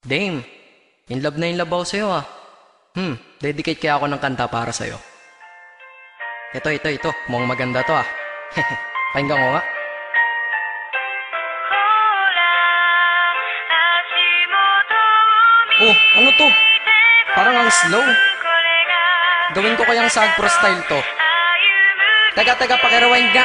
Dame, in love ako sa'yo ah. Dedicate kaya ako ng kanta para sa'yo. Ito. Mukhang maganda to ah. Pakinggan ko nga. Oh, ano to? Parang ang slow. Gawin ko kayang Sagpro style to. Teka, pakirewind nga.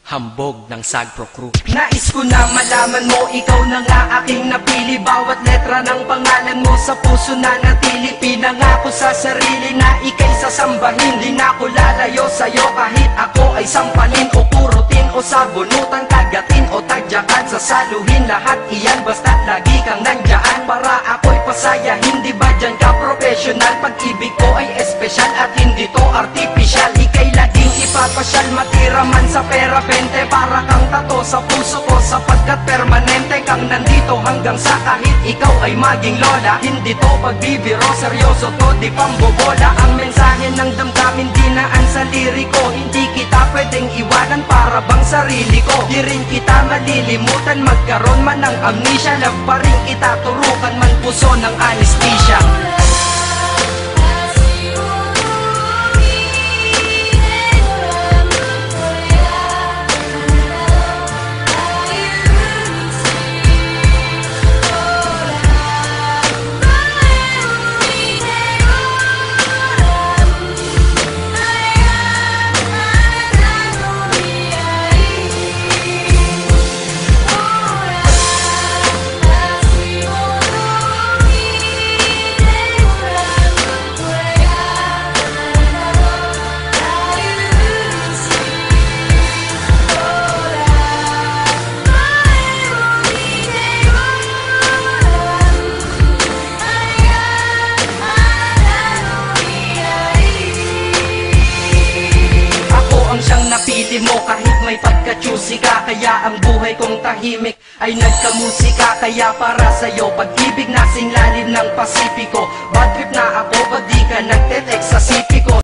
Hambog ng Sagpro crew. Nais ko na malaman mo, ikaw na nga aking napili. Bawat letra ng pangalan mo sa puso na natili. Pinangako sa sarili na ika'y sasambahin. Di na ko lalayo sa'yo kahit ako ay sampalin o kurutin o sabunutan, kagatin o tagyakan, sasaluhin. Lahat iyan basta't lagi kang nandyan para ako'y pasaya. Hindi ba dyan ka professional? Pag-ibig ko ay espesyal at hindi to artificial. Ika'y laging ipapasyal, matira man sa pera 20. Para kang tato sa puso ko sapagkat permanente kang nandito hanggang sa kahit ikaw ay maging lola. Hindi to pagbibiro, seryoso to, di pambobola. Ang mensahe ng damdamin dinaan sa liriko. Hindi kita pwedeng iwanan para bang sarili ko. Di rin kita malilimutan, magkaroon man ng amnesia. Love pa rin kita, turukan man puso ng anesthesia. Napili mo kahit may pagka-choosy ka. Kaya ang buhay kong tahimik ay nagkamusika. Kaya para sa'yo pag-ibig nasing lalim ng Pasipiko. Bad trip na ako pag di ka nagte-text sa sipi ko.